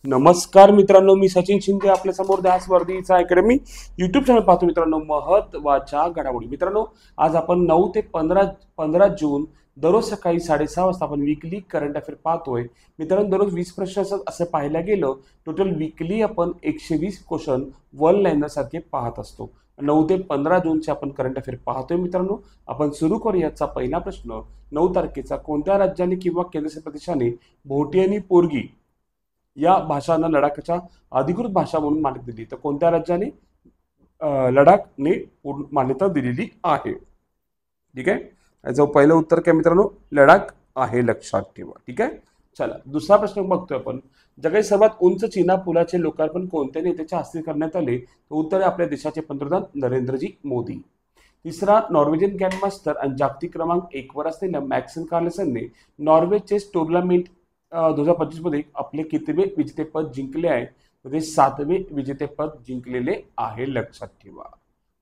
नमस्कार मित्रांनो, मी सचिन शिंदे आपल्या समोर ध्यास वर्धीचा अकॅडमी यूट्यूब चॅनल पाहतो. मित्रांनो, महत्त्वाच्या घडामोडी. मित्रांनो, आज आपण 9 ते 15 जून दररोज सकाळी 6:30 वाजता आपण वीकली करंट अफेअर पाहतोय. मित्रांनो, दररोज 20 प्रश्न असं पाहायला गेलं टोटल वीकली आपण 120 क्वेश्चन वन लाईनर सारखे पाहत असतो. 9 ते 15 जूनचे आपण करंट अफेअर पाहतोय. मित्रांनो, आपण सुरू करूयाचा पहिला प्रश्न. 9 तारखेचा कोणत्या राज्याने किंवा केंद्रशासित प्रदेशाने भोटी आणि पोरगी या भाषांना लडाखच्या अधिकृत भाषा म्हणून मान्यता दिली? तर कोणत्या राज्याने लडाखने मान्यता दिलेली आहे? ठीक आहे, याचं पहिलं उत्तर काय मित्रांनो? लडाख आहे, लक्षात ठेवा. ठीक आहे, चला दुसरा प्रश्न बघतोय आपण. जगातील सर्वात उंच चीना पुलाचे लोकार्पण कोणत्या नेत्याच्या हस्ते करण्यात आले? तर उत्तर आहे आपल्या देशाचे पंतप्रधान नरेंद्रजी मोदी. तिसरा, नॉर्वेजियन ग्रँडमास्टर आणि जागतिक क्रमांक 1 वर असलेल्या मॅक्सन कार्लसनने नॉर्वे चेस टुर्नामेंट 2025 मध्ये आपले कितवे विजेतेपद जिंकले आहे? म्हणजे 7वे विजेतेपद जिंकलेले आहे, लक्षात ठेवा.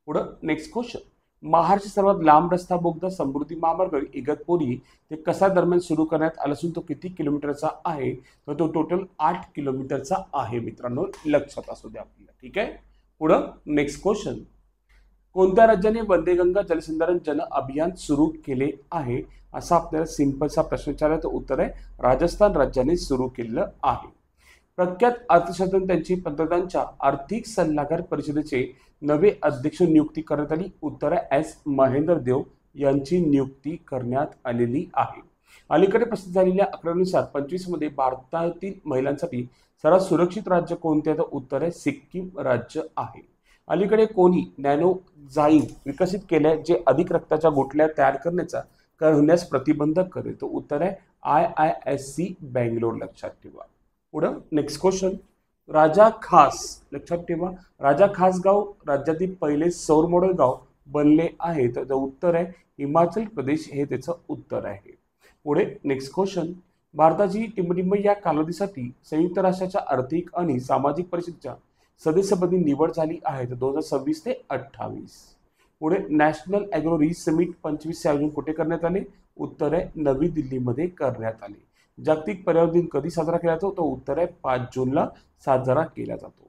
पुढं नेक्स्ट क्वेश्चन. महाराष्ट्र सर्वात लांब रस्ता बोगदा समृद्धी महामार्ग इगतपुरी ते कसा दरम्यान सुरू करण्यात आला असून तो किती किलोमीटरचा आहे? तर तो टोटल 8 किलोमीटरचा आहे. मित्रांनो, लक्षात असू द्या आपल्याला. ठीक आहे, पुढं नेक्स्ट क्वेश्चन. कोणत्या राज्याने वंदे गंगा जलसंधारण जन अभियान सुरू केले आहे? असा आपल्याला सिंपलचा प्रश्न विचारला तर उत्तर आहे राजस्थान राज्याने सुरू केलेलं आहे. प्रख्यात अर्थशास्त्रज्ञ त्यांची पंतप्रधानांच्या आर्थिक सल्लागार परिषदेचे नवे अध्यक्ष नियुक्ती करण्यात आली. उत्तर आहे एस महेंद्र देव यांची नियुक्ती करण्यात आलेली आहे. अलीकडे प्रसिद्ध झालेल्या आकडेनुसार 25 मध्ये भारतातील महिलांसाठी सर्वात सुरक्षित राज्य कोणते? तर उत्तर आहे सिक्कीम राज्य आहे. अलीकडे कोणी नॅनोझाईम विकसित केले जे अधिक रक्ताच्या गोटल्या तयार होण्यास प्रतिबंधक करेल? तो उत्तर आहे IISc बेंगलोर, लक्षात ठेवा. पुढं नेक्स्ट क्वेश्चन. राजा खास, लक्षात ठेवा, राजा खास गाव राज्यातील पहिले सौर मॉडेल गाव बनले आहे? तर उत्तर आहे हिमाचल प्रदेश, हे त्याचं उत्तर आहे. पुढे नेक्स्ट क्वेश्चन. भारताची टिंबटिंब या कालावधीसाठी संयुक्त राष्ट्राच्या आर्थिक आणि सामाजिक परिषदेच्या सदस्यपदी निवड झाली आहे? तर 2026 ते 28. पुढे नॅशनल ॲग्रो रिच समिट 25 आयोजन कुठे करण्यात आले? उत्तर आहे नवी दिल्लीमध्ये करण्यात आले. जागतिक पर्यावरण दिन कधी साजरा केला जातो? तो उत्तर आहे 5 जूनला साजरा केला जातो.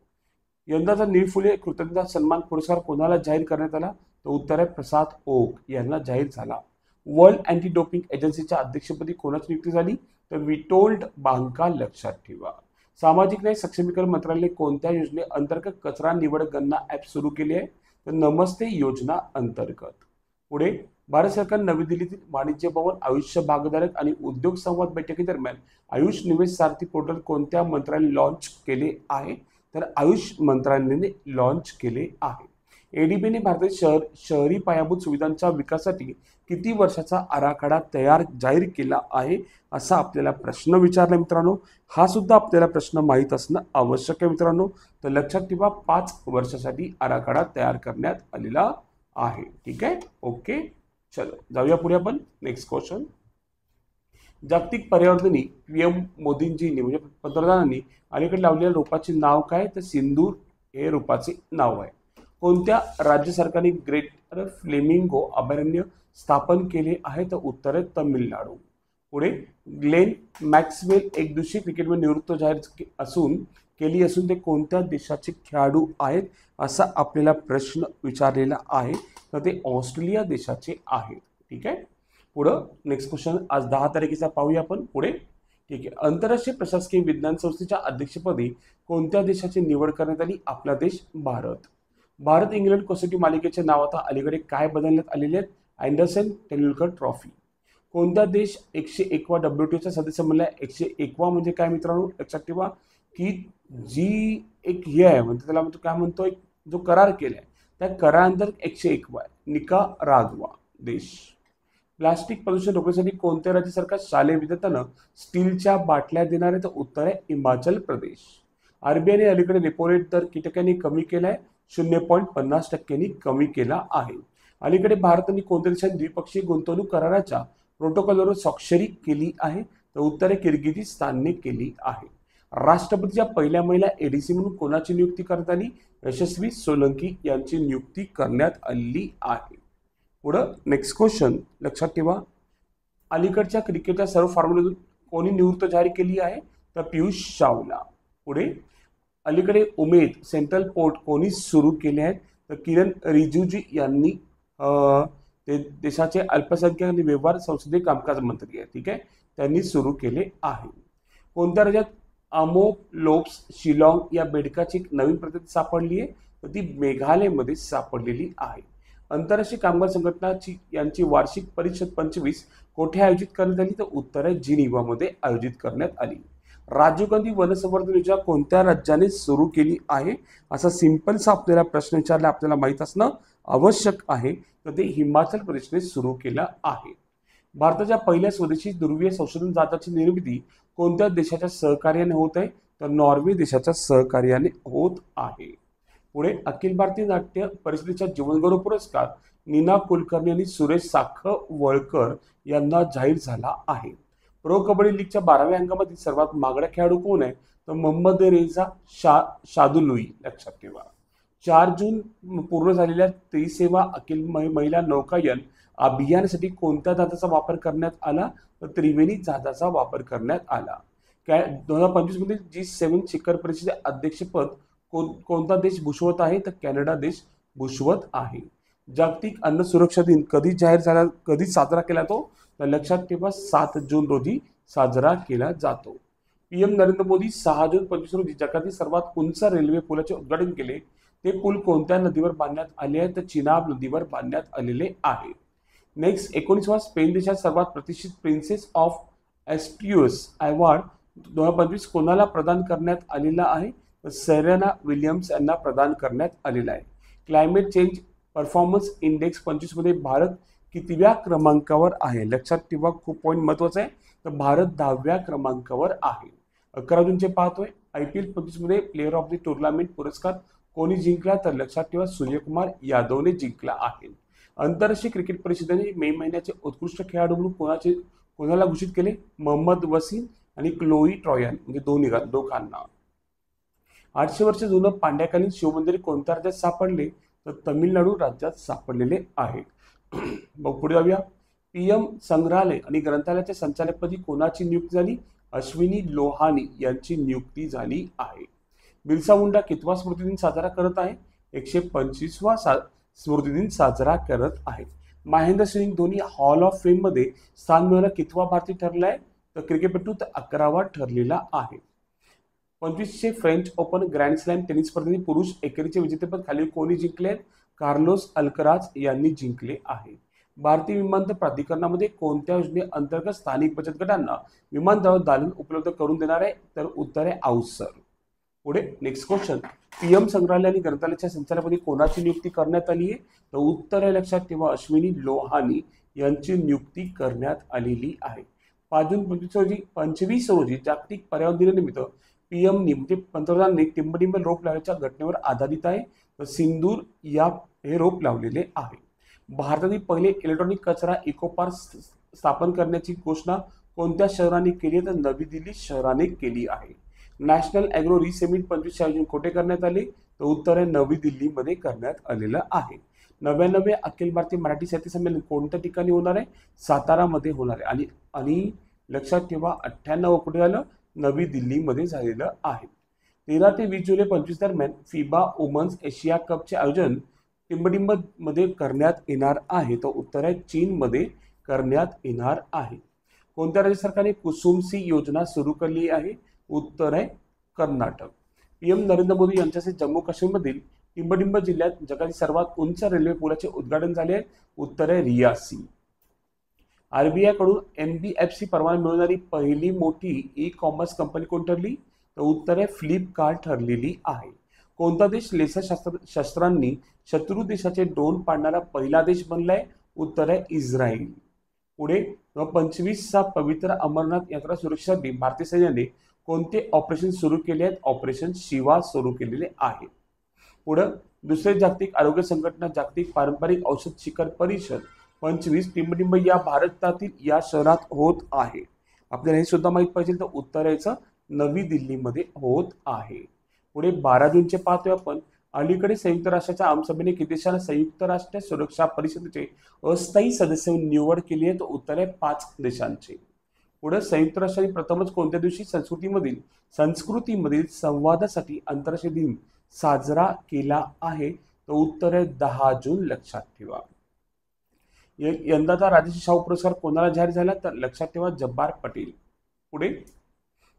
यंदाचा नील फुले कृतज्ञता सन्मान पुरस्कार कोणाला जाहीर करण्यात आला? तर उत्तर आहे प्रसाद ओक यांना जाहीर झाला. वर्ल्ड अँटी डोपिंग एजन्सीच्या अध्यक्षपदी कोणाची नियुक्ती झाली? तर विटोल्ड बांका, लक्षात ठेवा. सामाजिक न्याय सक्षमीकरण मंत्रालय कोणत्या योजने अंतर्गत कचरा निवड गणना ॲप सुरू केली आहे? तर नमस्ते योजना अंतर्गत. पुढे भारत सरकार नवी दिल्लीतील वाणिज्य भवन आयुष्य भागधारक आणि उद्योग संवाद बैठकीदरम्यान आयुष निवेश सारथी पोर्टल कोणत्या मंत्रालयाने लॉन्च केले आहे? तर आयुष मंत्रालयाने लॉन्च केले आहे. ADB ने भारतातील शहरी पायाभूत सुविधांच्या विकासासाठी किती वर्षाचा आराखडा जाहीर केला आहे? असा आपल्याला प्रश्न विचारला. मित्रांनो, हा सुद्धा आपल्याला प्रश्न माहीत असणं आवश्यक आहे. मित्रांनो, तर लक्षात ठेवा 5 वर्षासाठी आराखडा तयार करण्यात आलेला आहे. ठीक आहे, ओके, चलो जाऊया पुढे आपण. Next question. जागतिक पर्यावरण दिनी PM मोदींजींनी म्हणजे पंतप्रधानांनी अलीकडे लावलेल्या रोपाचे नाव काय? तर सिंदूर हे रोपाचे नाव आहे. कोणत्या राज्य सरकारने ग्रेटर फ्लेमिंगो अभयारण्य स्थापन केले आहे? तर उत्तर आहे तमिळनाडू. पुढे ग्लेन मॅक्सवेल एकदिवसीय क्रिकेटमध्ये निवृत्त जाहीर केली असून ते कोणत्या देशाचे खेळाडू आहेत? असा आपल्याला प्रश्न विचारलेला आहे. तर ते ऑस्ट्रेलिया देशाचे आहेत. ठीक आहे, पुढं नेक्स्ट क्वेश्चन आज 10 तारखेचा पाहूया आपण. पुढे ठीक आहे. आंतरराष्ट्रीय प्रशासकीय विज्ञान संस्थेच्या अध्यक्षपदी कोणत्या देशाची निवड करण्यात आली? आपला देश भारत. भारत इंग्लंड कसोटी मालिकेचे नाव आता अलीकडे काय बदलण्यात आलेले आहेत? Anderson Tendulkar trophy. कोणता देश 101वा WTOचा सदस्य बनला? 101वा म्हणजे काय मित्रांनो? लक्षात ठेवा की जी एक हे आहे म्हणजे त्याला म्हणतो काय म्हणतो, एक जो करार केलाय त्या करारांतर्गत 101वा आहे निकाराग्वा देश. प्लास्टिक प्रदूषण रोखण्यासाठी कोणत्या राज्य सरकार शालेय विद्यार्थ्यांना स्टीलच्या बाटल्या देणार आहे? तर उत्तर आहे हिमाचल प्रदेश. RBIने अलीकडे रेपो रेट दर किती टक्क्यांनी कमी केलाय? 0.50% कमी केला आहे. अलीकडे भारताने कोणत्या देशात द्विपक्षीय गुंतवणूक कराराच्या प्रोटोकॉलवर स्वाक्षरी केली आहे? तर उत्तर आहे किर्गिझिस्तानने केली आहे. राष्ट्रपतीच्या पहिल्या महिला ADC म्हणून कोणाची नियुक्ती करण्यात आली? यशस्वी सोलंकी यांची नियुक्ती करण्यात आली आहे. पुढं नेक्स्ट क्वेश्चन लक्षात ठेवा. अलीकडच्या क्रिकेटच्या सर्व फॉर्म्युलातून कोणी निवृत्त जाहीर केली आहे? तर पियुष चावला. पुढे अलीकडे उमेद सेंट्रल पोर्ट कोणी सुरू केले आहेत? तर किरण रिजिजू यांनी ते देशाचे अल्पसंख्याक आणि व्यवहार संसदीय कामकाज मंत्री आहे, ठीक आहे, त्यांनी सुरू केले आहे. कोणत्या राज्यात अमोलोप्स शिलाँग या बेडकाची एक नवीन प्रजाती सापडली आहे? तर ती मेघालयमध्ये सापडलेली आहे. आंतरराष्ट्रीय कामगार संघटनाची यांची वार्षिक परिषद 25 कोठे आयोजित करण्यात आली? तर उत्तर जिनिव्हामध्ये आयोजित करण्यात आली. राजीव गांधी वनसंवर्धन योजना कोणत्या राज्याने सुरू केली आहे? असा सिंपलसा आपल्याला प्रश्न विचारला, आपल्याला माहित असणं आवश्यक आहे. तर ते हिमाचल प्रदेशने सुरू केलं आहे. भारताच्या पहिल्या स्वदेशी ध्रुवीय संशोधन जाताची निर्मिती कोणत्या देशाच्या सहकार्याने होत आहे? तर नॉर्वे देशाच्या सहकार्याने होत आहे. पुढे अखिल भारतीय नाट्य परिषदेचा जीवनगौरव पुरस्कार नीना कुलकर्णी आणि सुरेश साखवळकर यांना जाहीर झाला आहे. प्रो कबड्डी लीगच्या 12व्या अंकामध्ये सर्वात मागणा खेळाडू कोण आहे? तर मोहम्मद रेझा शादुलुई. लक्षात ठेवा. 4 जून पूर्ण झालेल्या त्रिसेवा अखिल महिला नौकायन अभियानासाठी कोणत्या जहाजाचा वापर करण्यात आला? तर त्रिवेणी जहाजाचा वापर करण्यात आला. 2025 मध्ये G7 शिखर परिषदेचे अध्यक्षपद कोणता देश भूषवत आहे? तर कॅनडा देश भूषवत आहे. जागतिक अन्न सुरक्षा दिन कधी जाहीर झाला, कधी साजरा केला तो? तर लक्षात ठेवा 7 जून रोजी साजरा केला जातो. पीएम नरेंद्र मोदी 6 जून 25 रोजी जगातील सर्वात उंच रेल्वे पुलाचे उद्घाटन केले. ते पूल कोणत्या नदीवर बांधण्यात आले आहे? तर चिनाब नदीवर बांधण्यात आलेले आहे. नेक्स्ट 19वा स्पेन देशात सर्वात प्रतिष्ठित प्रिन्सेस ऑफ एस्ट्रियस अवॉर्ड 2025 कोणाला प्रदान करण्यात आलेला आहे? तर सेरेना विलियम्स यांना प्रदान करण्यात आलेला आहे. क्लायमेट चेंज परफॉर्मन्स इंडेक्स 25 मध्ये भारत कितव्या क्रमांकावर आहे? लक्षात ठेवा, खूप पॉईंट महत्वाचा आहे. तर भारत 10व्या क्रमांकावर आहे. 11 जूनचे पाहतोय IPL 25 मध्ये प्लेअर ऑफ द टुर्नामेंट पुरस्कार कोणी जिंकला? तर लक्षात ठेवा सूर्यकुमार यादवने जिंकला आहे. आंतरराष्ट्रीय क्रिकेट परिषदेने मे महिन्याचे उत्कृष्ट खेळाडू म्हणून कोणाला घोषित केले? मोहम्मद वसीम आणि क्लोई ट्रॉयन, म्हणजे दोघांना. 800 वर्ष जुनं पांड्याकालीन शिवमंदिर कोणत्या राज्यात सापडले? तर तमिळनाडू राज्यात सापडलेले आहे. मग पुढे जाऊया. PM संग्रहालय आणि ग्रंथालयाच्या संचालकपदी कोणाची नियुक्ती झाली? अश्विनी लोहानी यांची नियुक्ती झाली आहे. बिरसा मुंडा कितवा स्मृतिदिन साजरा करत आहे? 125वा स्मृतिदिन साजरा करत आहे. Mahendra Singh Dhoni hall of fame मध्ये स्थान मिळवणारा कितवा भारतीय ठरला आहे? तर क्रिकेटपटू 11वा ठरलेला आहे. 25चे French Open Grand Slam tennis स्पर्धेतील पुरुष एकेरीचे विजेतेपद खालील कोणी जिंकले? कार्लोस अल्कराज यांनी जिंकले आहे. भारतीय विमानतळ प्राधिकरणामध्ये कोणत्या योजनेअंतर्गत स्थानिक बचत गटांना विमानतळावर दालन उपलब्ध करून देणार आहे? तर उत्तर आहे अवसर. पुढे नेक्स्ट क्वेश्चन. PM संग्रहालय आणि ग्रंथालयाच्या संचालकपदी कोणाची नियुक्ती करण्यात आली आहे? तर उत्तर आहे लक्षात ठेवा अश्विनी लोहानी यांची नियुक्ती करण्यात आलेली आहे. 5 जून 25 रोजी जागतिक पर्यावरण दिनानिमित्त PM म्हणजे पंतप्रधानांनी टिंबटिंब रोप लावण्याच्या घटनेवर आधारित आहे. तर सिंदूर या हे रोप लावलेले आहे. भारतातील पहिले इलेक्ट्रॉनिक कचरा इको पार्क स्थापन करण्याची घोषणा कोणत्या शहराने केली? तर नवी दिल्ली शहराने केली आहे. नॅशनल ॲग्रो रिसमिट 25 आयोजन कुठे करण्यात आले? तर उत्तर आहे नवी दिल्लीमध्ये करण्यात आलेलं आहे. 99वे अखिल भारतीय मराठी साहित्य संमेलन कोणत्या ठिकाणी होणार आहे? सातारामध्ये होणार आहे. आणि लक्षात ठेवा 98 कुठे झालं? नवी दिल्लीमध्ये झालेलं आहे. 13 ते 20 जुलै 25 दरम्यान फिबा वुमन्स एशिया कपचे आयोजन टिंबटिंब मध्ये करण्यात येणार आहे. तर उत्तर आहे चीनमध्ये करण्यात येणार आहे. कोणत्या राज्य सरकारने कुसुम-सी योजना सुरू केली आहे? उत्तर आहे कर्नाटक. PM नरेंद्र मोदी यांच्याशी जम्मू काश्मीरमधील टिंबटिंब जिल्ह्यात जगातील सर्वात उंच रेल्वे पुलाचे उद्घाटन झाले आहे. उत्तर आहे रियासी. RBI कडून NBFC परवाना मिळवणारी पहिली मोठी ई-कॉमर्स कंपनी कोण ठरली? तर उत्तर आहे फ्लिपकार्ट ठरलेली आहे. कोणता देश लेसर शस्त्रांनी शत्रू देशाचे ड्रोन पाडणारा पहिला देश बनलाय? उत्तर आहे इस्रायल. पुढे 25चा पवित्र अमरनाथ यात्रा सुरक्षेसाठी भारतीय सैन्याने कोणते ऑपरेशन सुरू केले आहेत? ऑपरेशन शिवा सुरू केलेले आहे. पुढे दुसरे जागतिक आरोग्य संघटना जागतिक पारंपरिक औषध शिखर परिषद 25 टिंबटिंब या भारतातील या शहरात होत आहे. आपल्याला हे सुद्धा माहित पाहिजे. तर उत्तर याचं नवी दिल्लीमध्ये होत आहे. पुढे 12 जूनचे पाहतोय आपण. अलीकडे संयुक्त राष्ट्राच्या आमसभेने किती देशांना संयुक्त राष्ट्र सुरक्षा परिषदेचे अस्थायी सदस्य निवड केली आहे? तर उत्तर आहे 5 देशांचे. पुढे संयुक्त राष्ट्रांनी प्रथमच कोणत्या दिवशी संस्कृतीमधील संवादासाठी आंतरराष्ट्रीय दिन साजरा केला आहे? तर उत्तर आहे 10 जून. लक्षात ठेवा. यंदाचा राजर्षी शाहू पुरस्कार कोणाला जाहीर झाला? तर लक्षात ठेवा जब्बार पटेल. पुढे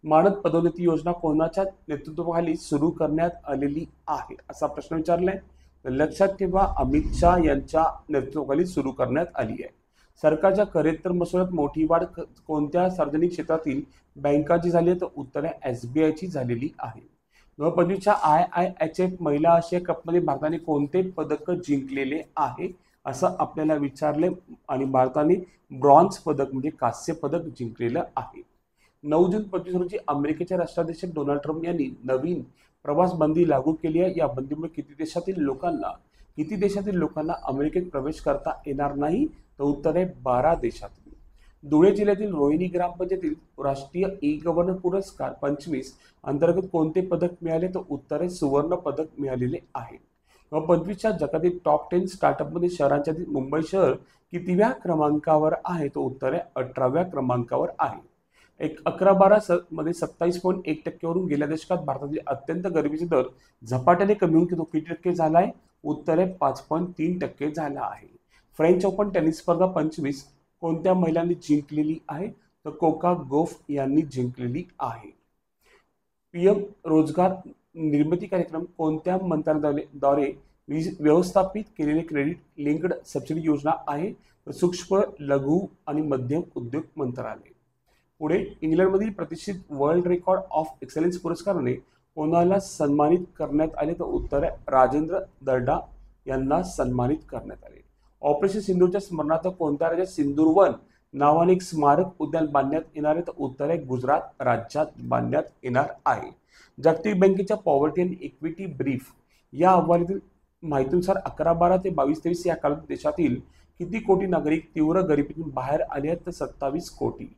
मानद पदोन्नती योजना कोणाच्या नेतृत्वाखाली सुरू करण्यात आलेली आहे असा प्रश्न विचारलाय. तर लक्षात ठेवा अमित शाह यांच्या नेतृत्वाखाली सुरू करण्यात आली आहे. सरकारच्या करेत्तर महसुलात मोठी वाढ कोणत्या सार्वजनिक क्षेत्रातील बँकांची झाली आहे? तर उत्तर आहे SBIची झालेली आहे. 2025च्या IIHF महिला आशिया कपमध्ये भारताने कोणते पदक जिंकलेले आहे असं आपल्याला विचारले आणि भारताने ब्रॉन्झ पदक म्हणजे कांस्य पदक जिंकलेलं आहे. 9 जून 25 रोजी अमेरिकेचे राष्ट्राध्यक्ष डोनाल्ड ट्रम्प यांनी नवीन प्रवास बंदी लागू केली आहे. या बंदीमुळे किती देशातील लोकांना अमेरिकेत प्रवेश करता येणार नाही? तर उत्तर आहे 12 देशातील. धुळे जिल्ह्यातील रोहिणी ग्रामपंचायतीतील राष्ट्रीय ई-गव्हर्नर पुरस्कार 25 अंतर्गत कोणते पदक मिळाले? तर उत्तर आहे सुवर्ण पदक मिळालेले आहे. 25च्या जगातील टॉप 10 स्टार्टअपमध्ये शहरांच्या मुंबई शहर कितीव्या क्रमांकावर आहे? तो उत्तर आहे 18व्या क्रमांकावर आहे. 11-12 मध्ये 27.1% गेल्या दशकात भारतातील अत्यंत गरिबीचा दर झपाट्याने कमी होऊन किती टक्के झाला आहे? उत्तर आहे 5.3% झाला आहे. फ्रेंच ओपन टेनिस स्पर्धा 25 कोणत्या महिलांनी जिंकलेली आहे? तर कोका गोफ यांनी जिंकलेली आहे. PM रोजगार निर्मिती कार्यक्रम कोणत्या मंत्रालयाद्वारे व्यवस्थापित केलेले क्रेडिट लिंक्ड सबसिडी योजना आहे? तर सूक्ष्म लघु आणि मध्यम उद्योग मंत्रालय. पुढे इंग्लंडमधील प्रतिष्ठित वर्ल्ड रेकॉर्ड ऑफ एक्सलन्स पुरस्काराने कोणाला सन्मानित करण्यात आले? तर उत्तर आहे राजेंद्र दर्डा यांना सन्मानित करण्यात आले. ऑपरेशन सिंधूरच्या स्मरणार्थ कोणत्या राज्यात सिंदूरवन नावाने एक स्मारक उद्यान बांधण्यात येणार आहे? तर उत्तर आहे गुजरात राज्यात बांधण्यात येणार आहे. जागतिक बँकेच्या पॉवर्टी अँड इक्विटी ब्रीफ या अहवालातील माहितीनुसार 11-12 ते 22-23 या काळात देशातील किती कोटी नागरिक तीव्र गरिबीतून बाहेर आले आहेत? तर 27 कोटी.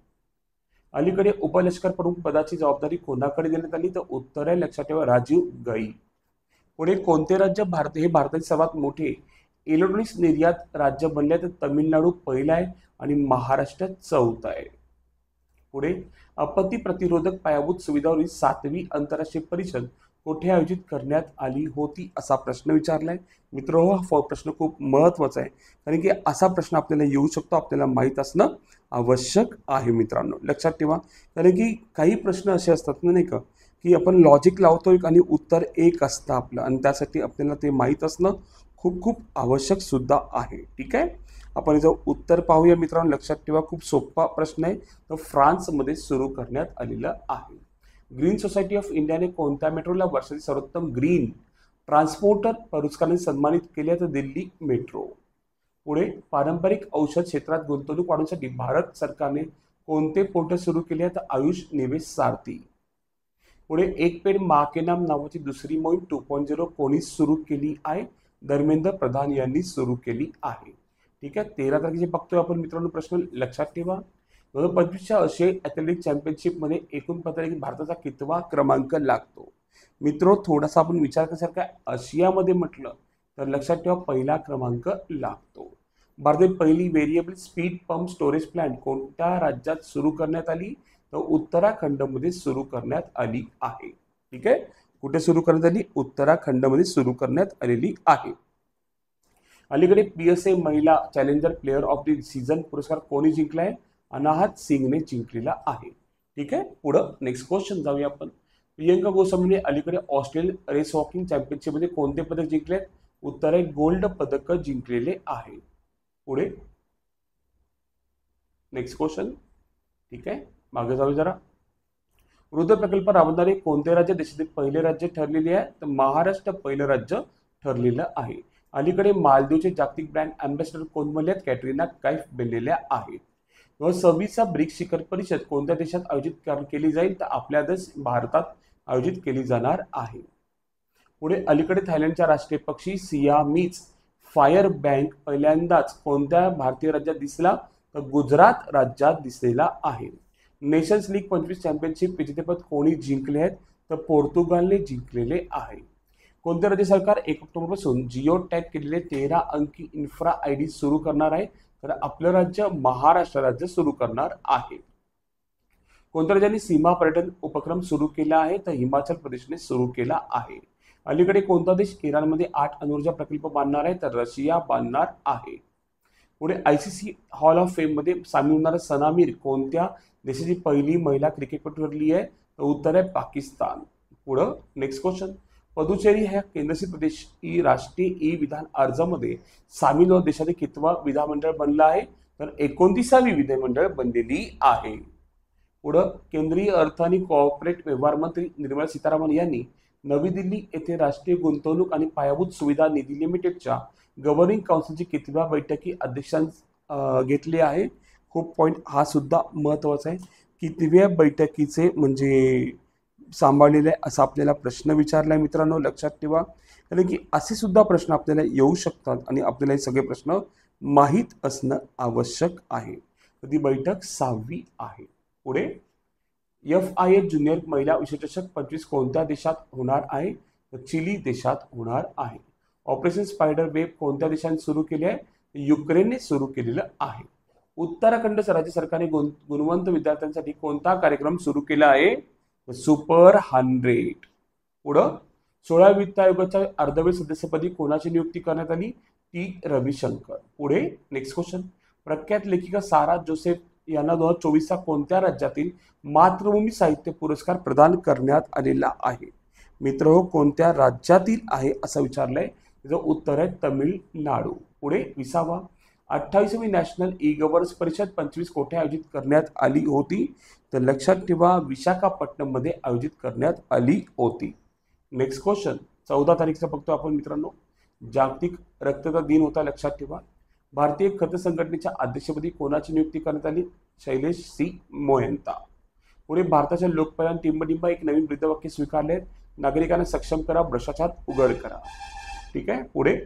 अलीकडे उपलष्कर प्रमुख पदाची जबाबदारी कोणाकडे देण्यात आली? तर उत्तर आहे लक्षात ठेवा राजीव गई. पुढे कोणते राज्य हे भारताचे सर्वात मोठे इलेक्ट्रॉनिक्स निर्यात राज्य बनले? तर तमिळनाडू पहिला आहे आणि महाराष्ट्र चौथा आहे. पुढे आपत्ती प्रतिरोधक पायाभूत सुविधावरील 7वी आंतरराष्ट्रीय परिषद कोठे आयोजित करण्यात आली होती असा प्रश्न विचारलाय. मित्रांनो हा प्रश्न खूप महत्त्वाचा आहे कारण की असा प्रश्न आपल्याला येऊ शकतो, आपल्याला माहीत असणं आवश्यक आहे. मित्रांनो लक्षात ठेवा कारण की काही प्रश्न असे असतात ना नाही का की आपण लॉजिक लावतोय आणि उत्तर एक असतं आपलं आणि त्यासाठी आपल्याला ते माहीत असणं खूप खूप आवश्यक सुद्धा आहे. ठीक आहे, आपण याचं उत्तर पाहूया. मित्रांनो लक्षात ठेवा खूप सोपा प्रश्न आहे. तो फ्रान्समध्ये सुरू करण्यात आलेला आहे. ग्रीन सोसायटी ऑफ इंडियाने कोणत्या मेट्रोला वर्षातील सर्वोत्तम ग्रीन ट्रान्सपोर्टर पुरस्काराने सन्मानित केले? तर दिल्ली मेट्रो. पुढे पारंपरिक औषध क्षेत्रात गुंतवणूक वाढवण्यासाठी भारत सरकारने कोणते पोर्टल सुरू केले? तर आयुष निवेश सारथी. पुढे एक पेड माँ के नाम नावाची दुसरी मोहीम 2.0 कोणी सुरू केली आहे? धर्मेंद्र प्रधान यांनी सुरू केली आहे. ठीक आहे, 13 तारखेचे बघतोय आपण मित्रांनो प्रश्न. लक्षात ठेवा 2025च्या आशियाई ॲथलेटिक चॅम्पियनशिपमध्ये एकूण पदकांपैकी भारताचा कितवा क्रमांक लागतो? मित्रो थोडासा आपण विचार करण्यासारखा आशियामध्ये म्हटलं तर लक्षात ठेवा पहिला क्रमांक लागतो. भारतातील पहिली variable speed pump storage plant कोणत्या राज्यात सुरू करण्यात आली? तर उत्तराखंडमध्ये सुरू करण्यात आली आहे. ठीक आहे, कुठे सुरू करण्यात आली? उत्तराखंडमध्ये सुरू करण्यात आलेली आहे. अलीकडे PSA महिला challenger player of the season पुरस्कार कोणी जिंकलाय? अनाहत सिंगने जिंकलेला आहे. ठीक आहे, पुढं नेक्स्ट क्वेश्चन जाऊया आपण. प्रियंका गोस्वामीने अलीकडे ऑस्ट्रेलियन रेस वॉकिंग चॅम्पियनशिपमध्ये कोणते पदक जिंकले? उत्तर आहे गोल्ड पदक जिंकलेले आहे. पुढे नेक्स्ट क्वेश्चन. ठीक आहे, मागे जाऊया जरा. वृद्ध प्रकल्प राबवणारे कोणते राज्य देशातील पहिले राज्य ठरलेले आहे? तर महाराष्ट्र पहिलं राज्य ठरलेलं आहे. अलीकडे मालदीवचे जागतिक ब्रँड अँबॅसेडर कोण बनले आहेत? कॅटरीना कैफ बनलेल्या आहेत. 26वा ब्रिक्स शिखर परिषद कोणत्या देशात आयोजित केली जाईल? तर आपल्या देश भारतात आयोजित केली जाणार आहे. पुढे अलीकडे थायलंडच्या राष्ट्रीय पक्षी सियामीज फायर बँक पहिल्यांदाच कोणत्या भारतीय राज्यात दिसला? तर गुजरात राज्यात दिसलेला आहे. नेशन्स लीग 25 चॅम्पियनशिप विजेतेपद कोणी जिंकले आहेत? तर पोर्तुगालने जिंकलेले आहे. कोणते राज्य सरकार 1 ऑक्टोबरपासून जिओ टॅग केलेले 13 अंकी इन्फ्रा ID सुरू करणार आहे? तर आपलं राज्य महाराष्ट्र राज्य सुरू करणार आहे. कोणत्या राज्याने सीमा पर्यटन उपक्रम सुरू केला आहे? तर हिमाचल प्रदेशने सुरू केला आहे. अलीकडे कोणता देश इराणमध्ये 8 अणुऊर्जा प्रकल्प बांधणार आहे? तर रशिया बांधणार आहे. पुढे आयसीसी हॉल ऑफ फेम मध्ये सामील होणारा सना मीर कोणत्या देशाची पहिली महिला क्रिकेटपटू ठरली आहे? तर उत्तर आहे पाकिस्तान. पुढं नेक्स्ट क्वेश्चन. पुदुचेरी ह्या केंद्रशासित प्रदेश ही राष्ट्रीय ई विधान अर्जामध्ये सामील होत देशातील कितवा विधानमंडळ बनला आहे? तर 29वी विधिमंडळ बनलेली आहे. पुढं केंद्रीय अर्थ आणि कॉर्पोरेट व्यवहार मंत्री निर्मला सीतारामन यांनी नवी दिल्ली येथे राष्ट्रीय गुंतवणूक आणि पायाभूत सुविधा निधी लिमिटेडच्या गव्हर्निंग काउन्सिलची कितव्या बैठकी अध्यक्षांस घेतली आहे? खूप पॉईंट हा सुद्धा महत्त्वाचा आहे. कितव्या बैठकीचे म्हणजे सांभाळलेले असा आपल्याला प्रश्न विचारला आहे मित्रांनो, लक्षात ठेवा. कारण की असे सुद्धा प्रश्न आपल्याला येऊ शकतात आणि आपल्याला हे सगळे प्रश्न माहीत असणं आवश्यक आहे. तर ती बैठक 6वी आहे. पुढे FIH ज्युनियर महिला विश्वचषक 25 कोणत्या देशात होणार आहे? तर चिली देशात होणार आहे. ऑपरेशन स्पायडर वेब कोणत्या देशाने सुरू केले आहे? युक्रेनने सुरू केलेलं आहे. उत्तराखंड राज्य सरकारने गुणवंत विद्यार्थ्यांसाठी कोणता कार्यक्रम सुरू केला आहे? सुपर 100. पुढं 16 वित्त आयोगाच्या अर्धवेळ सदस्यपदी कोणाची नियुक्ती करण्यात आली? टी रविशंकर. पुढे नेक्स्ट क्वेश्चन. प्रख्यात लेखिका सारा जोसेफ यांना 2024चा कोणत्या राज्यातील मातृभूमी साहित्य पुरस्कार प्रदान करण्यात आलेला आहे? मित्र कोणत्या राज्यातील आहे असं विचारलंय. त्याचं उत्तर आहे तमिळनाडू. पुढे 20वा. 28वी नॅशनल ई गव्हर्नन्स परिषद 25 कोठे आयोजित करण्यात आली होती? तर लक्षात ठेवा विशाखापट्टणम मध्ये आयोजित करण्यात आली होती. Next question. 14 तारीखचा बघतो आपण मित्रांनो. जागतिक रक्तदाता दिन होता, लक्षात ठेवा. भारतीय खत संघटनेच्या अध्यक्षपदी कोणाची नियुक्ती करण्यात आली? शैलेश सी मोहंता. पुढे भारताच्या लोकपालान टिंबडिंबा एक नवीन ब्रीदवाक्य स्वीकारले. नागरिकांना सक्षम करा, भ्रष्टाचार उघड करा. ठीक आहे. पुढे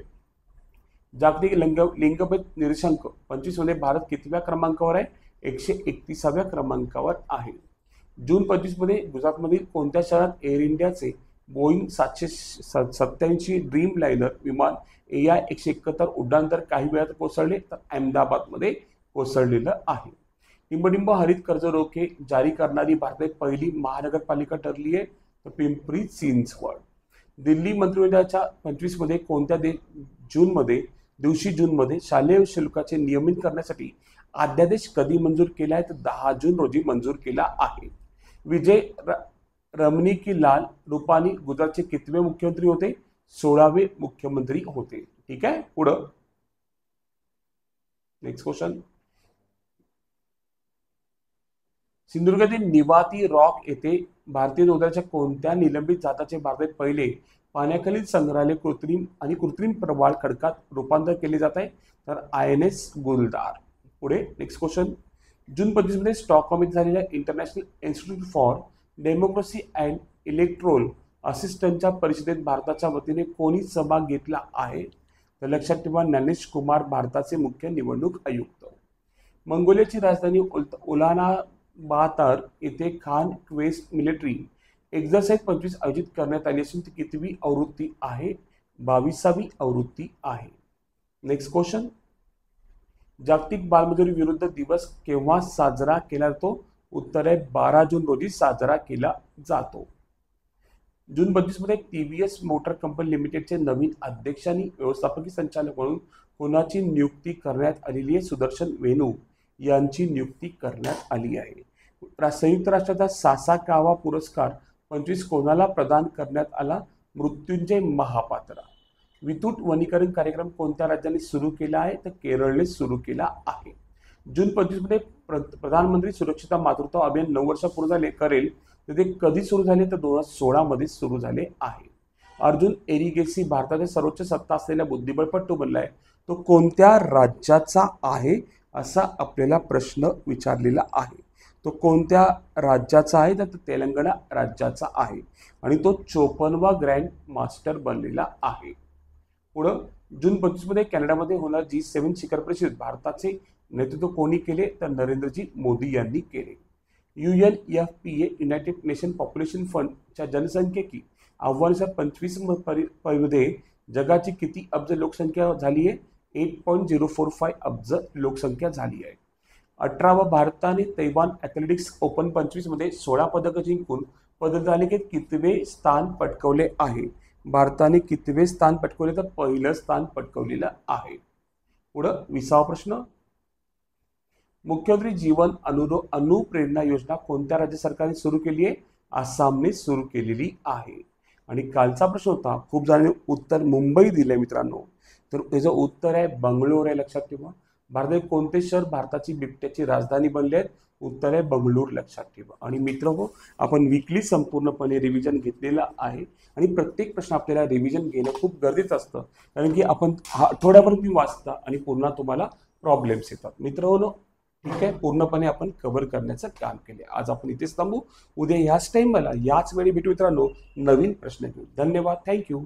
जागतिक लिंगभेद निर्देशांक 25 मध्ये भारत कितव्या क्रमांकावर आहे? 131व्या क्रमांकावर आहे. जून 25 मध्ये गुजरातमधील कोणत्या शहरात एअर इंडियाचे बोईंग 787 ड्रीम लाइनर विमान AI 171 उड्डाण दर काही वेळात कोसळले? तर अहमदाबादमध्ये कोसळलेलं आहे. टिंबडिंब हरित कर्ज रोखे जारी करणारी भारतातील पहिली महानगरपालिका ठरली आहे? तर पिंपरी चिंचवड. दिल्ली मंत्रिमंडळाच्या 25 मध्ये कोणत्या दिवशी जूनमध्ये शालेय शुल्काचे नियमित करण्यासाठी अध्यादेश कधी मंजूर केला आहे? तर 10 जून रोजी मंजूर केला आहे. विजय रमणीलाल रूपानी गुजरातचे कितवे मुख्यमंत्री होते? 16वे मुख्यमंत्री होते. ठीक आहे. पुढं नेक्स्ट क्वेश्चन. सिंधुदुर्गातील निवाती रॉक येथे भारतीय नौदलाच्या कोणत्या निलंबित जाताचे भारतात पहिले पाण्याखालील संग्रहालय कृत्रिम प्रवाळ खडकात रूपांतर केले जात आहे? तर INS गुलदार. पुढे नेक्स्ट क्वेश्चन. जून 25 मध्ये स्टॉकहोम येथे झालेल्या International Institute for Democracy and Electoral असिस्टंटच्या परिषदेत भारताच्या वतीने कोणी सहभाग घेतला आहे? तर लक्षात ठेवा ज्ञानेश कुमार भारताचे मुख्य निवडणूक आयुक्त. मंगोलियाची राजधानी उलानबातर येथे खान क्वेस्ट मिलिटरी एक्झरसाइज 25 आयोजित करण्यात आली असून ती कितवी आवृत्ती आहे? 22वी आवृत्ती आहे. Next question. जागतिक बालमजुरी विरुद्ध दिवस केव्हा साजरा केला जातो? उत्तर आहे 12 जून रोजी साजरा केला जातो. जून 25 मध्ये TVS मोटर कंपनी लिमिटेडचे नवीन अध्यक्ष आणि व्यवस्थापकीय संचालक म्हणून कोणाची नियुक्ती करण्यात आलेली आहे? सुदर्शन वेणू यांची नियुक्ती करण्यात आली आहे. संयुक्त राष्ट्राचा सासाकावा पुरस्कार 25 कोणाला प्रदान करण्यात आला? मृत्युंजय महापात्रा. विद्युत वनीकरण कार्यक्रम कोणत्या राज्याने सुरू केला आहे? तर केरळने सुरू केला आहे. जून 25 मध्ये प्रधानमंत्री सुरक्षिता मातृत्व अभियान 9 वर्ष पूर्ण करेल तर ते कधी सुरू झाले? तर 2016 मध्ये सुरू झाले आहे. अर्जुन एरिगेसी भारताचा सर्वोच्च सत्ता असलेला बुद्धिबळपटू बनला आहे. तो कोणत्या राज्याचा आहे असा आपल्याला प्रश्न विचारलेला आहे. तो कोणत्या राज्याचा आहे? तर तेलंगणा राज्याचा आहे आणि तो 54वा ग्रँड मास्टर बनलेला आहे. पुढं जून 25 मध्ये कॅनडामध्ये होणार G7 शिखर परिषद भारताचे नेतृत्व कोणी केले? तर नरेंद्रजी मोदी यांनी केले. UNFPA युनायटेड नेशन पॉप्युलेशन फंडच्या जनसंख्येची आव्हानानुसार 25 मध्ये जगाची किती अब्ज लोकसंख्या झाली आहे? 8.045 अब्ज लोकसंख्या झाली आहे. 18वा भारताने तैवान ॲथलेटिक्स ओपन 25 मध्ये 16 पदकं जिंकून पदकतालिकेत कितवे स्थान पटकवले आहे? भारताने कितवे स्थान पटकवले? तर पहिलं स्थान पटकवलेलं आहे. पुढं 20वा प्रश्न, मुख्यमंत्री जीवन अनुप्रेरणा योजना कोणत्या राज्य सरकारने सुरू केली आहे? आसामने सुरू केलेली आहे. आणि कालचा प्रश्न होता, खूप जणांनी उत्तर मुंबई दिलंय मित्रांनो, तर याचं उत्तर आहे बंगलोर आहे, लक्षात ठेवा. भारतातील कोणते शहर भारताची बिबट्याची राजधानी बनले आहेत? उत्तर आहे बंगलोर, लक्षात ठेवा. आणि मित्र हो, आपण वीकली संपूर्णपणे रिव्हिजन घेतलेला आहे आणि प्रत्येक प्रश्न आपल्याला रिव्हिजन घेणं खूप गरजेचं असतं, कारण की आपण आठवड्याभर तुम्ही वाचता आणि पुन्हा तुम्हाला प्रॉब्लेम्स येतात. मित्रांनो, ठीक आहे, पूर्णपणे आपण कव्हर करण्याचं काम केले. आज आपण इथेच थांबू. उद्या याच टाइमला याच वेळी भेटू मित्रांनो, नवीन प्रश्न घेऊ. धन्यवाद, थँक्यू.